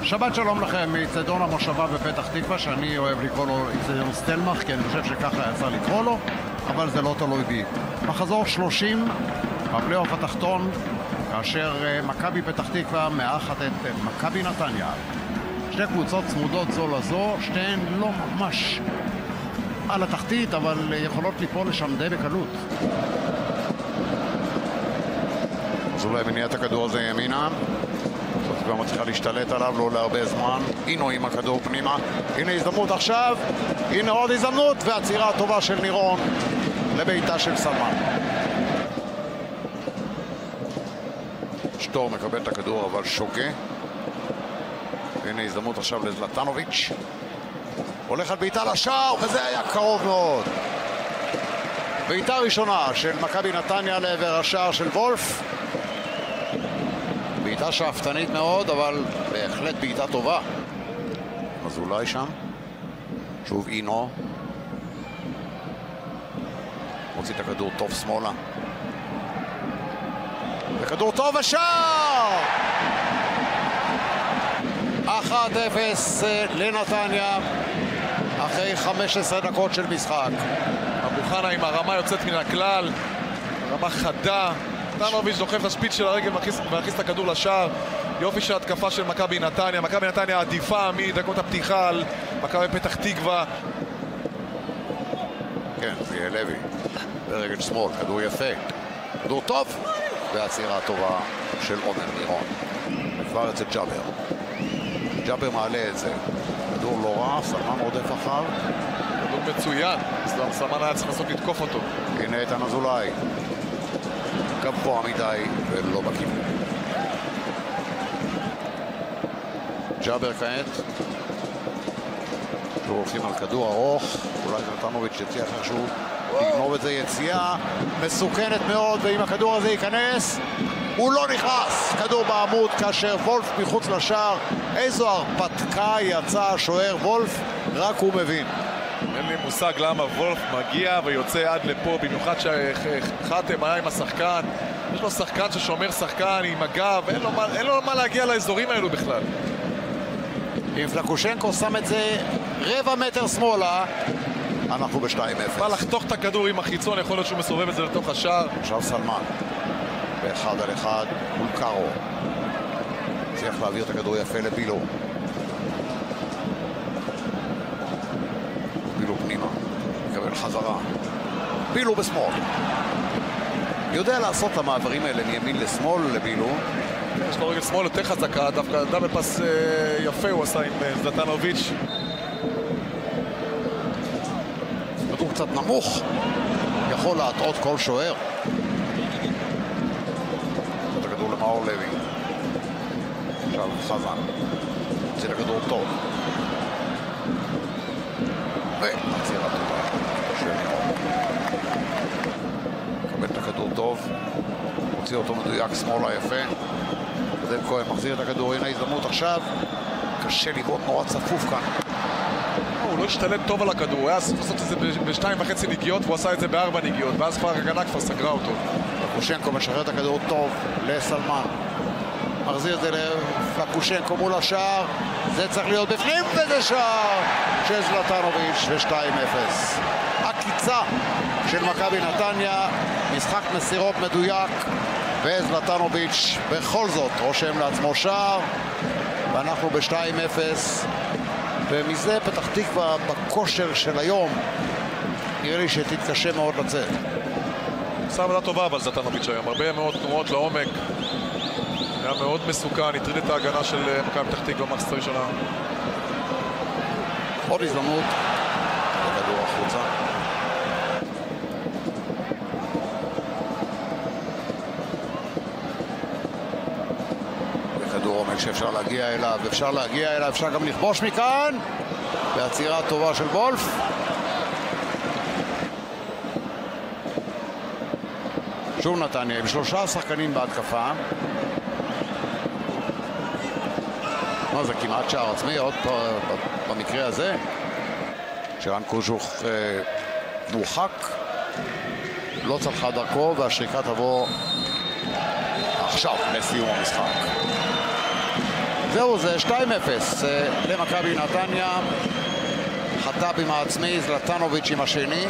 שבת שלום לכם מאצטדיון המושבה בפתח תקווה, שאני אוהב לקרוא לו אצטדיון סטלמך, כי אני חושב שככה יצא לקרוא לו, אבל זה לא תלוי בי. מחזור 30 בפלייאוף התחתון, כאשר מכבי פתח תקווה מארחת את מכבי נתניה. שתי קבוצות צמודות זו לזו, שתיהן לא ממש על התחתית, אבל יכולות ליפול לשם די בקלות. אז אולי מניע את הכדור הזה ימינה. זאת כבר מצליחה להשתלט עליו, לא להרבה זמן. הנה עם הכדור פנימה. הנה הזדמנות עכשיו. הנה עוד הזדמנות, והצירה הטובה של נירון לביתה של סלמן. שטור מקבל את הכדור אבל שוגה. הנה הזדמנות עכשיו לזלטנוביץ'. הולך על ביתה לשער, וזה היה קרוב מאוד. ביתה ראשונה של מכבי נתניה לעבר השער של וולף. בעיטה שאפתנית מאוד, אבל בהחלט בעיטה טובה. אז אולי שם. שוב אינו. מוציא את הכדור טוב שמאלה. וכדור טוב ושער! 1-0 לנתניה אחרי 15 דקות של משחק. אבו חנה עם הרמה יוצאת מן הכלל, רמה חדה. דנוביץ' דוחף את השפיץ של הרגל ומכניס את הכדור לשער. יופי של התקפה של מכבי נתניה. מכבי נתניה עדיפה מדקות הפתיחה על מכבי פתח תקווה. כן, זה יהיה לוי ברגל שמאל, כדור יפה, כדור טוב, והצירה הטובה של עומר נירון. וכבר אצל ג'אבר. ג'אבר מעלה את זה, כדור לא רע, סלמן רודף אחר. כדור מצוין, סלמן היה צריך לנסות לתקוף אותו. הנה איתן אזולאי, גבוה מדי ולא בכיוון. ג'אבר כעת. הולכים על כדור ארוך, אולי נתנוביץ' יצליח איכשהו לגנוב את זה. יציאה מסוכנת מאוד, ואם הכדור הזה ייכנס הוא לא נכנס. כדור בעמוד כאשר וולף מחוץ לשער. איזו הרפתקה יצא השוער וולף, רק הוא מבין. אין לי מושג למה וולף מגיע ויוצא עד לפה, במיוחד שחתם היה עם השחקן. יש לו שחקן ששומר שחקן עם הגב, אין לו מה להגיע לאזורים האלו בכלל. אם פלקושנקו שם את זה רבע מטר שמאלה, אנחנו ב-2-0. בא לחתוך את הכדור עם החיצון, יכול להיות שהוא מסובב את זה לתוך השער. עכשיו סלמן באחד על אחד מול קארו, צריך להעביר את הכדור יפה לבילו. בילו פנימה, מקבל חזרה. בילו בשמאל, יודע לעשות את המעברים האלה מימין לשמאל לבילו. יש לו רגל שמאל יותר חזקה, דווקא דאבל פס יפה הוא עשה עם זלטנוביץ'. כדור קצת נמוך, יכול להטעות כל שוער. את הכדור למאור לוי. עכשיו חזן יוצא לכדור טוב, והצירה טובה של נירון. מקבל את הכדור טוב, מוציא אותו מדויק שמאלה יפה. עודד כהן מחזיר את הכדור, הנה הזדמנות עכשיו. קשה לראות, נורא צפוף כאן. הוא לא השתלט טוב על הכדור, הוא היה לעשות את זה ב2.5 נגיעות והוא עשה את זה ב4 נגיעות, ואז כבר הגנה כבר סגרה אותו. פלקושנקו משחרר את הכדור טוב לסלמן, מחזיר את זה לפלקושנקו מול השער, זה צריך להיות בפנים, וזה שער של זלטנוביץ' ו-2-0. עקיצה של מכבי נתניה, משחק מסירות מדויק, וזלטנוביץ' בכל זאת רושם לעצמו שער, ואנחנו ב-2-0. ומזה פתח תקווה בכושר של היום נראה לי שתתקשה מאוד לצאת. עושה עבודה טובה אבל זלטנוביץ' היום, הרבה מאוד תנועות לעומק, היה מאוד מסוכן, הטריד את ההגנה של מכבי פתח תקווה במחצית הראשונה. עוד הזדמנות, הכדור החוצה. וכדור עומק שאפשר להגיע אליו, אפשר גם לכבוש מכאן, והצירה הטובה של וולף. שוב נתניה עם 3 שחקנים בהתקפה. זה כמעט שער עצמי עוד במקרה הזה. שרן קוז'וך מורחק, לא צלחה דרכו, והשריקה תבוא עכשיו לסיום המשחק. זהו, זה 2-0 למכבי נתניה. חטא עם העצמי, זלטנוביץ' עם השני.